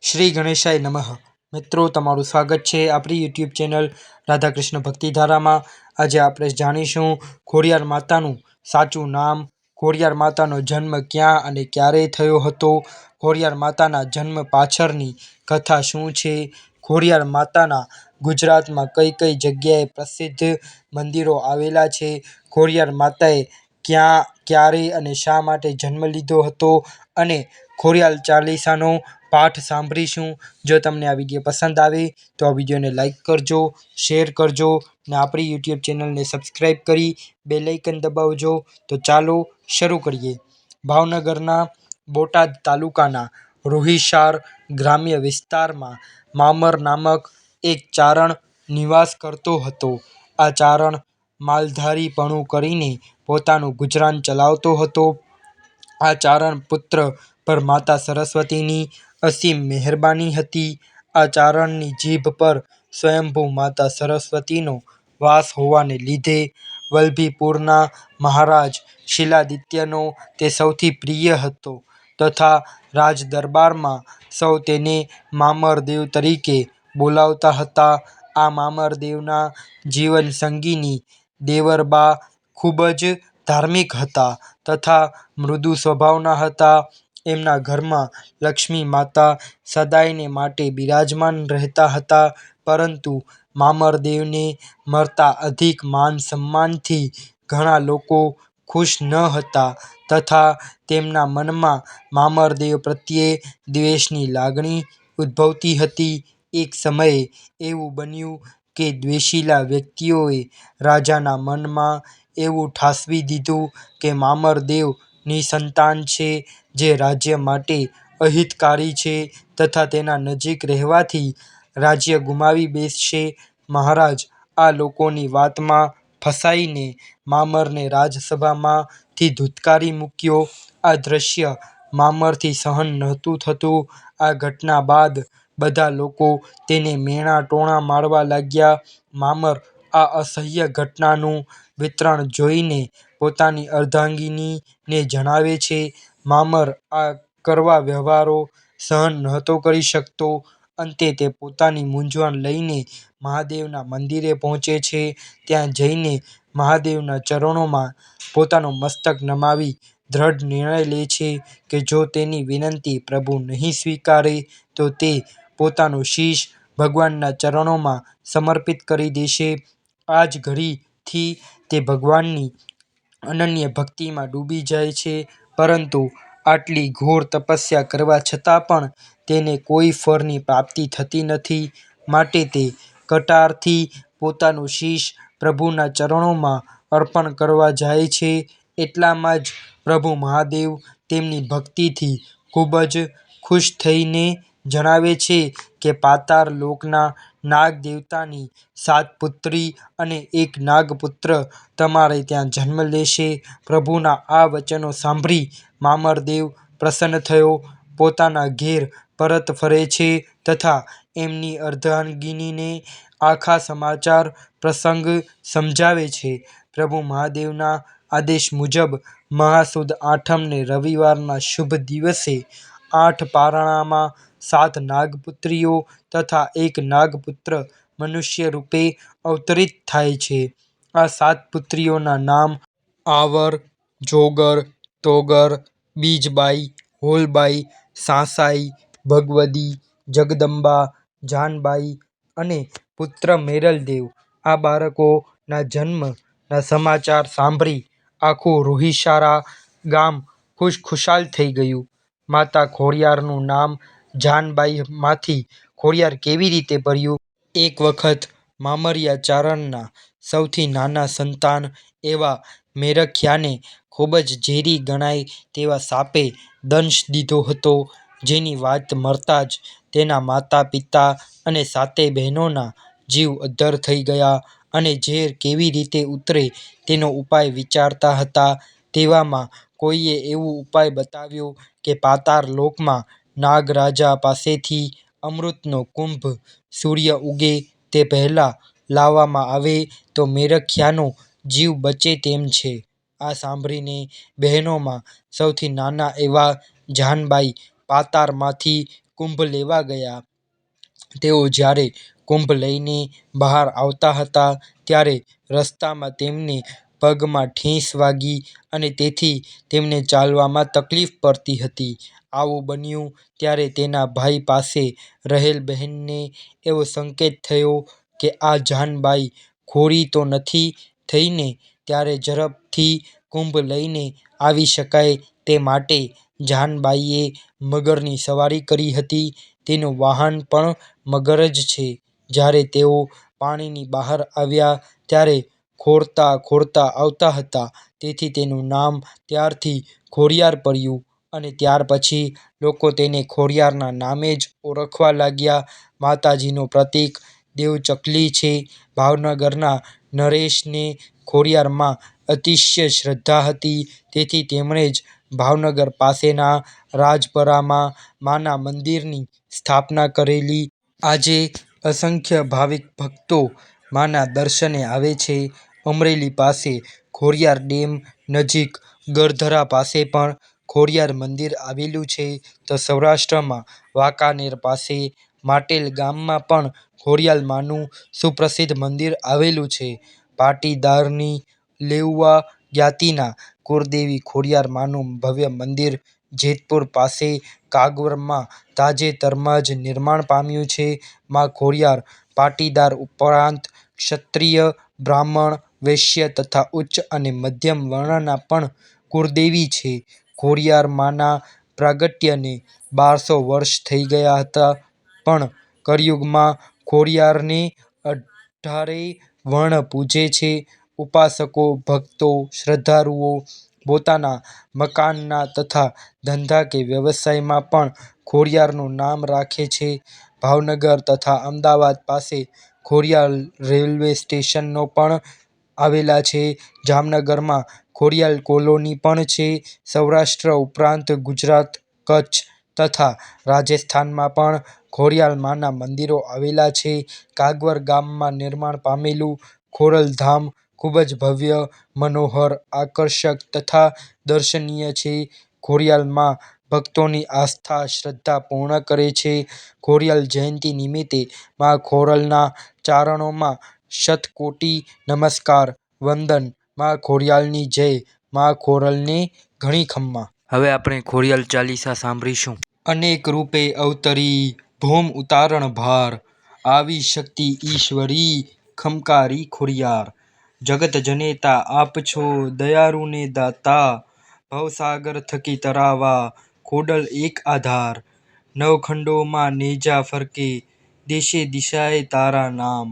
શ્રી ગણેશાય નમઃ. મિત્રો, તમારું સ્વાગત છે આપણી યુટ્યુબ ચેનલ રાધાકૃષ્ણ ભક્તિધારામાં. આજે આપણે જાણીશું ખોડિયાર માતાનું સાચું નામ, ખોડિયાર માતાનો જન્મ ક્યાં અને ક્યારે થયો હતો, ખોડિયાર માતાના જન્મ પાછળની કથા શું છે, ખોડિયાર માતાના ગુજરાતમાં કઈ કઈ જગ્યાએ પ્રસિદ્ધ મંદિરો આવેલા છે, ખોડિયાર માતાએ ક્યાં, ક્યારે અને શા માટે જન્મ લીધો હતો, અને ખોડિયાર ચાલીસાનો પાઠ સાંભળીશું. જો તમને આ વિડીયો પસંદ આવે તો આ વિડીયોને લાઈક કરજો, શેર કરજો અને આપણી યુટ્યુબ ચેનલને સબસ્ક્રાઈબ કરી બેલ આઇકન દબાવજો. તો ચાલો શરૂ કરીએ. ભાવનગરના બોટાદ તાલુકાના રોહિસાર ગ્રામ્ય વિસ્તારમાં મામર નામક એક ચારણ નિવાસ કરતો હતો. આ ચારણ માલધારીપણું કરીને પોતાનું ગુજરાન ચલાવતો હતો. આ ચારણ પુત્ર પર માતા સરસ્વતીની અસીમ મહેરબાની હતી. આ ચારણની જીભ પર સ્વયંભૂ માતા સરસ્વતીનો વાસ હોવાને લીધે વલ્લભીપુરના મહારાજ શિલાદિત્યનો તે સૌથી પ્રિય હતો તથા રાજદરબારમાં સૌ તેને મામરદેવ તરીકે બોલાવતા હતા. આ મામરદેવના જીવનસંગીની દેવરબા ખૂબ જ ધાર્મિક હતા તથા મૃદુ સ્વભાવના હતા. એમના ઘરમાં લક્ષ્મી માતા સદાયને માટે બિરાજમાન રહેતા હતા, પરંતુ મામરદેવને મળતા અધિક માન સન્માનથી ઘણા લોકો ખુશ ન હતા તથા તેમના મનમાં મામરદેવ પ્રત્યે દ્વેષની લાગણી ઉદ્ભવતી હતી. એક સમયે એવું બન્યું કે દ્વેષીલા વ્યક્તિઓએ રાજાના મનમાં એવું ઠાલવી દીધું કે મામરદેવ નિસંતાન છે, જે રાજ્ય માટે અહિતકારી છે તથા તેના નજીક રહેવાથી રાજ્ય ગુમાવી બેસશે. મહારાજ આ લોકોની વાતમાં ફસાઈને મામરને રાજસભામાંથી ધુત્કારી મૂક્યો. આ દ્રશ્ય મામરથી સહન નહોતું થતું. આ ઘટના બાદ બધા લોકો તેને મેણા ટોણા મારવા લાગ્યા. મામર આ અસહ્ય ઘટનાનું વિવરણ જોઈને પોતાની અર્ધાંગિનીને જણાવે છે. મામર આ કડવા વ્યવહારો સહન નહોતો કરી શકતો. અંતે તે પોતાની મૂંઝવણ લઈને મહાદેવના મંદિરે પહોંચે છે. ત્યાં જઈને મહાદેવના ચરણોમાં પોતાનું મસ્તક નમાવી દ્રઢ નિર્ણય લે છે કે જો તેની વિનંતી પ્રભુ નહીં સ્વીકારે તો તે પોતાનું શીશ ભગવાનના ચરણોમાં સમર્પિત કરી દેશે. આ જ ઘડીથી તે ભગવાનની અનન્ય ભક્તિમાં ડૂબી જાય છે, પરંતુ આટલી ઘોર તપસ્યા કરવા છતાં પણ તેને કોઈ ફળની પ્રાપ્તિ થતી નથી. માટે તે કટારથી પોતાનું શીશ પ્રભુના ચરણોમાં અર્પણ કરવા જાય છે. એટલામાં જ પ્રભુ મહાદેવ તેમની ભક્તિથી ખૂબ જ ખુશ થઈને જણાવે છે કે પાતાળ લોકના નાગ દેવતાની 7 પુત્રી અને 1 નાગપુત્ર તમારે ત્યાં જન્મ લેશે. પ્રભુના આ વચનો સાંભળી મામરદેવ પ્રસન્ન થયો, પોતાના ઘેર પરત ફરે છે તથા એમની અર્ધાંગિનીને આખા સમાચાર પ્રસંગ સમજાવે છે. પ્રભુ મહાદેવના આદેશ મુજબ મહાસુદ આઠમને રવિવારના શુભ દિવસે 8 પારણામાં 7 નાગપુત્રીઓ તથા 1 નાગપુત્ર મનુષ્ય રૂપે અવતરિત થાય છે. આ 7 પુત્રીઓના નામ આવર, જોગર, તોગર, બીજબાઈ, હોલબાઈ, સાંસાઈ, ભગવદી, જગદંબા, જાનબાઈ અને પુત્ર મેરલદેવ. આ બાળકોના જન્મના સમાચાર સાંભળી આખું રોહિસારા ગામ ખુશખુશાલ થઈ ગયું. માતા ખોડિયારનું નામ જાનબાઈમાંથી ખોડિયાર કેવી રીતે પડ્યું? એક વખત મામરિયા ચારણના સૌથી નાના સંતાન એવા મેરખિયાને ખૂબ જ ઝેરી ગણાય તેવા સાપે દંશ દીધો હતો, જેની વાત મળતાં જ તેના માતા પિતા અને 7 બહેનોના જીવ અદ્ધર થઈ ગયા અને ઝેર કેવી રીતે ઉતરે તેનો ઉપાય વિચારતા હતા. તેવામાં કોઈએ એવો ઉપાય બતાવ્યો કે પાતાળ લોકમાં નાગરાજા પાસેથી અમૃતનો કુંભ સૂર્ય ઉગે તે પહેલાં લાવવામાં આવે તો મેરખિયાનો જીવ બચે તેમ છે. આ સાંભળીને બહેનોમાં સૌથી નાના એવા જાનબાઈ પાતાળમાંથી કુંભ લેવા ગયા. તેઓ જ્યારે કુંભ લઈને બહાર આવતા હતા ત્યારે રસ્તામાં તેમને પગમાં ઠેસ વાગી અને તેથી તેમને ચાલવામાં તકલીફ પડતી હતી. આવું બન્યું ત્યારે તેના ભાઈ પાસે રહેલ બહેનને એવો સંકેત થયો કે આ જાનબાઈ ખોરી તો નથી થઈ ને, ત્યારે ઝડપથી કુંભ લઈને આવી શકાય તે માટે જાનબાઈએ મગરની સવારી કરી હતી. તેનું વાહન પણ મગર જ છે. જ્યારે તેઓ પાણીની બહાર આવ્યા ત્યારે ખોરતા ખોરતા આવતા હતા, તેથી તેનું નામ ત્યારથી ખોડિયાર પડ્યું અને ત્યાર પછી લોકો તેને ખોડિયારના નામે જ ઓળખવા લાગ્યા. માતાજીનું પ્રતીક દેવચકલી છે. ભાવનગરના નરેશને ખોડિયારમાં અતિશય શ્રદ્ધા હતી, તેથી તેમણે જ ભાવનગર પાસેના રાજપરામાં માના મંદિરની સ્થાપના કરેલી. આજે અસંખ્ય ભાવિક ભક્તો માના દર્શને આવે છે. અમરેલી પાસે ખોડિયાર ડેમ નજીક ગરધરા પાસે પણ ખોડિયાર મંદિર આવેલું છે, તો સૌરાષ્ટ્રમાં વાંકાનેર પાસે માટેલ ગામમાં પણ ખોડિયાર માનું સુપ્રસિદ્ધ મંદિર આવેલું છે. પાટીદારની લેઉવા જ્ઞાતિના કુળદેવી ખોડિયાર માનું ભવ્ય મંદિર જેતપુર પાસે કાગવરમાં તાજેતરમાં જ નિર્માણ પામ્યું છે. મા ખોડિયાર પાટીદાર ઉપરાંત ક્ષત્રિય, બ્રાહ્મણ, વૈશ્ય તથા ઉચ્ચ અને મધ્યમ વર્ણના પણ કુળદેવી છે. ખોડિયાર માના પ્રાગટ્યને 1200 વર્ષ થઈ ગયા હતા, પણ કળિયુગમાં ખોડિયારને 18 વર્ણ પૂજે છે. ઉપાસકો, ભક્તો, શ્રદ્ધાળુઓ પોતાના મકાનના તથા ધંધા કે વ્યવસાયમાં પણ ખોડિયારનું નામ રાખે છે. ભાવનગર તથા અમદાવાદ પાસે ખોડિયાર રેલવે સ્ટેશનો પણ આવેલા છે. જામનગરમાં ખોડિયાર કોલોની પણ છે. સૌરાષ્ટ્ર ઉપરાંત ગુજરાત, કચ્છ તથા રાજસ્થાનમાં પણ ખોડિયાર માના મંદિરો આવેલા છે. કાગવર ગામમાં નિર્માણ પામેલું ખોડલધામ ખૂબ જ ભવ્ય, મનોહર, આકર્ષક તથા દર્શનીય છે. ખોડિયાર મા ભક્તોની આસ્થા શ્રદ્ધા પૂર્ણ કરે છે. ખોડિયાર જયંતિ નિમિત્તે મા ખોડલના ચરણોમાં શતકોટી નમસ્કાર, વંદન. મા ખોડિયારની જય. મા ખોડલને ઘણી ખમા. હવે આપણે ખોડિયાર ચાલીસા સાંભળીશું. અનેક રૂપે અવતરી ભૌમ ઉતારણ ભાર, આવી શક્તિ ઈશ્વરી ખમકારી ખોડિયાર. જગત જનેતા આપ છો દયાળુને દાતા, ભવસાગર થકી તરાવા ખોડલ એક આધાર. નવખંડોમાં નેજા ફરકે, દેશે દિશાએ તારા નામ,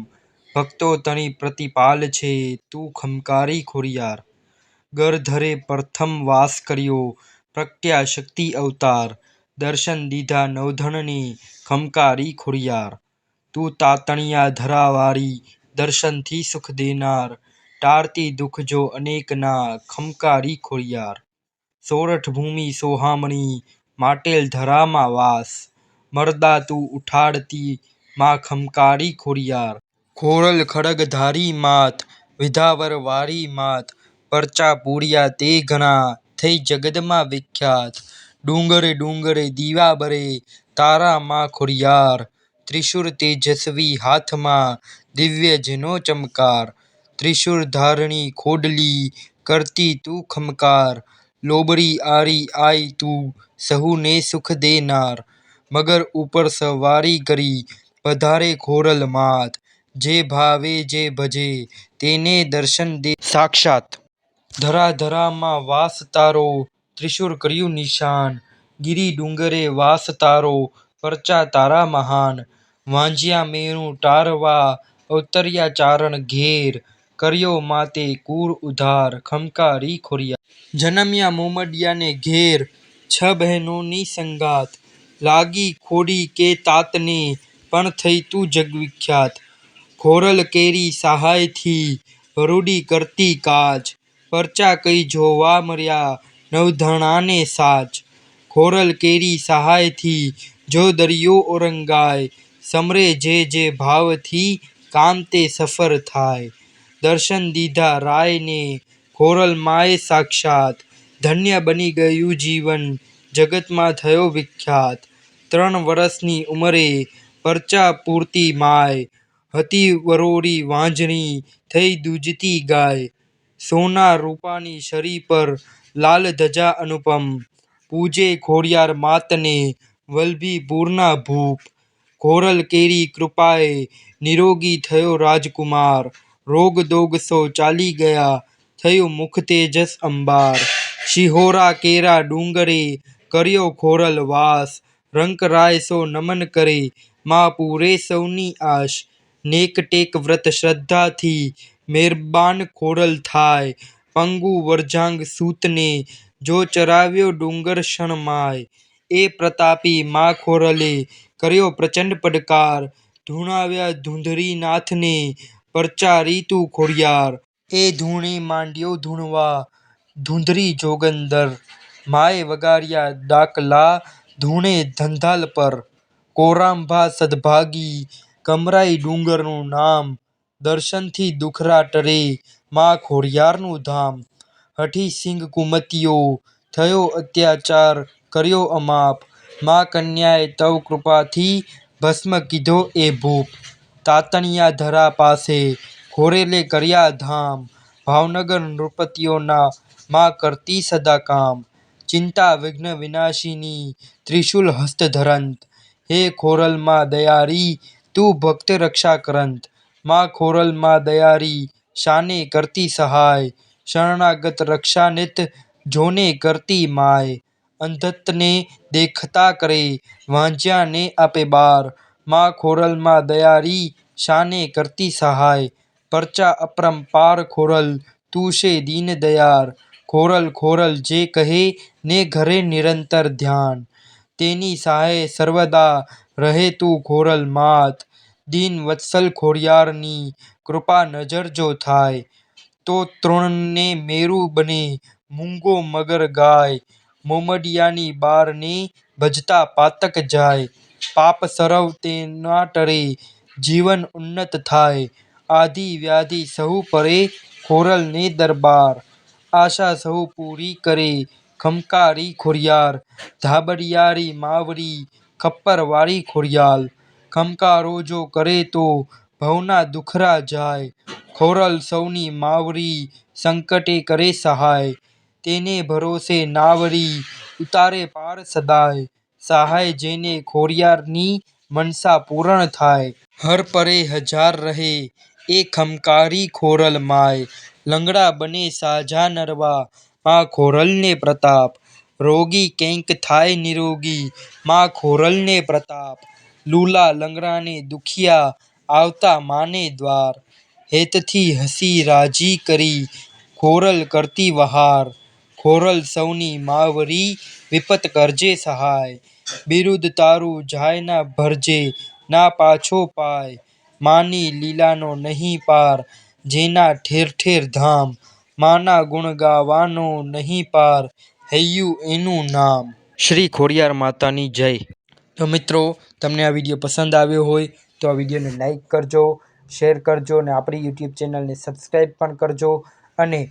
ભક્તો તણી પ્રતિપાલ છે તું ખમકારી ખોડિયાર. ગરધરે પ્રથમ વાસ કર્યો, પ્રગટ્યા શક્તિ અવતાર, દર્શન દીધા નવધણને ખમકારી ખોડિયાર. તું તાતણિયા ધરાવાળી, દર્શનથી સુખ દેનાર, ટાળતી દુઃખ જો અનેકના ખમકારી ખોડિયાર. સોરઠ ભૂમિ સોહામણી, માટેલ ધરામાં વાસ, મરદા તું ઉઠાડતી મા ખમકારી ખોડિયાર. ખોડલ ખડગધારી માત, વિંધાવર વાળી માત, પરચા પૂર્યા તે ઘણા, થઈ જગતમાં વિખ્યાત. ડુંગરે ડુંગરે દીવા બળે, તારા મા ખોડિયાર. ત્રિશૂળ તેજસ્વી હાથમાં, દિવ્ય જેનો ચમકાર, ત્રિશૂળ ધારણી ખોડલી, કરતી તું ખમકાર. લોબડી આરી આઈ તું, સહુને સુખ દેનાર, મગર ઉપર સવારી કરી, પધારે ખોડલ માત. જે ભાવે જે ભજે, તેને દર્શન દે સાક્ષાત. ધરા ધરામાં વાસ તારો, ત્રિશૂળ કર્યું નિશાન, ગિરી ડુંગરે વાસ તારો, પરચા તારા મહાન. વાંઝ્યા મેણું ટાળવા, અવતર્યા ચારણ ઘેર, કર્યો માતે કુળ ઉદ્ધાર ખમકારી ખોડિયાર. જનમ્યા મોમડિયાને ઘેર, 6 બહેનોની સંગાત, લાગી ખોડી કે તાતને, પણ થઈ તું જગવિખ્યાત. ખોડલ કેરી સહાયથી, ભરૂડી કરતી કાજ, પરચા કઈ જોવા મળ્યા નવધણાને સાજ. ખોડલ કેરી સહાયથી, જો દરિયો ઓરંગાય, સમરે જે જે ભાવથી, કામ તે સફળ થાય. દર્શન દીધા રાયને, ખોડલ માએ સાક્ષાત, ધન્ય બની ગયું જીવન, જગતમાં થયો વિખ્યાત. 3 વરસની ઉંમરે પરચા પૂરતી માય, હતી વરોરી વાંઝણી થઈ દૂજતી ગાય, સોના રૂપાની શરી પર લાલ ધજા અનુપમ, પૂજે ખોડિયાર માતને વલ્લભી પૂરના ભૂપ, ખોરલ કેરી કૃપાએ નિરોગી થયો રાજકુમાર, રોગ દોગ સો ચાલી ગયા થયું મુખ તેજસ અંબાર, શિહોરા કેરા ડુંગરે કર્યો ખોરલ વાસ, રંકરાય સો નમન કરે મા પૂરે સૌની આશ, નેક ટેક વ્રત શ્રદ્ધાથી મહેરબાન ખોરલ થાય, પંગુ વરજાંગ સૂતને જો ચરાવ્યો ડુંગર શણમાય, એ પ્રતાપી મા ખોરલે કર્યો પ્રચંડ પડકાર, ધૂણાવ્યા ધુંધરીનાથને પરચા રીતુ ખોડિયાર, એ ધૂણે માંડ્યો ધૂણવા ધુંધરી જોગંદર, માએ વગાડ્યા ડાકલા ધૂણે ધંધાલ પર, કોરાંભા સદભાગી કમરાઈ ડુંગરનું નામ, દર્શનથી દુખરા ટરે મા ખોડિયારનું ધામ, હઠી સિંહ કુમતિયો થયો અત્યાચાર કર્યો અમાપ, મા કન્યાએ તવ કૃપાથી ભસ્મ કીધો એ ભૂપ, તાતણિયા ધરા પાસે ખોરેલે કર્યા ધામ, ભાવનગર નૃપતિઓના મા કરતી સદા કામ, ચિંતા વિઘ્ન વિનાશિની ત્રિશૂલ હસ્ત ધરંત, હે ખોરલ મા દયારી તું ભક્ત રક્ષા કરંત, મા ખોરલ મા દયારી શાને કરતી સહાય, શરણાગત રક્ષા નિત જોને કરતી માય, અંધતને દેખતા કરે વાંઝ્યાને આપે બાર, મા ખોરલ મા દયારી શાને કરતી સહાય, પરચા અપરંપાર ખોરલ તું છે દીન દયાળ, ખોરલ ખોરલ જે કહે ને ઘરે નિરંતર ધ્યાન, તેની સહાય સર્વદા રહે તું ખોરલ માત, દીન વત્સલ ખોડિયારની કૃપા નજર જો થાય, તો તૃણને મેરુ બને મૂંગો મગર ગાય, મોમડિયાની બારને ભજતા પાતક જાય, પાપ સરવ તેના ટરે જીવન ઉન્નત થાય, આધિ વ્યાધિ સહુ પરે ખોરલ ને દરબાર, આશા સહુ પૂરી કરે ખમકારી ખોડિયાર, ધાબળિયારી માવરી ખપ્પર વાળી ખોડિયાલ, ખમકારો જો કરે તો ભવના દુખરા જાય, ખોરલ સૌની માવરી સંકટે કરે સહાય, તેને ભરોસે નાવરી ઉતારે પાર સદાય, સહાય જેને ખોડિયારની મનસા પૂર્ણ થાય, હર પરે હજાર રહે એ ખમકારી ખોરલ માય, લંગડા બને સાજા નરવા મા ખોરલને પ્રતાપ, રોગી કૈંક થાય નિરોગી મા ખોરલને પ્રતાપ, લૂલા લંગડાને દુખિયા આવતા માને દ્વાર, હેતથી હસી રાજી કરી ખોરલ કરતી વહાર, ખોરલ સૌની માવરી વિપત કરજે સહાય, બિરુદ તારું જાય ના ભરજે ના પાછો પાય, માની લીલાનો નહીં પાર જેના ઠેર ઠેર ધામ, માના ગુણ ગાવાનો નહીં પાર હૈયું એનું નામ. શ્રી ખોડિયાર માતાની જય. તો મિત્રો, તમને આ વિડીયો પસંદ આવ્યો હોય તો આ વિડીયોને લાઈક કરજો, શેર કરજો અને આપણી યુટ્યુબ ચેનલને સબસ્ક્રાઈબ પણ કરજો અને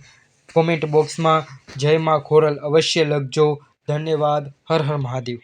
કોમેન્ટ બોક્સમાં જય મા ખોરલ અવશ્ય લખજો. ધન્યવાદ. હર હર મહાદેવ.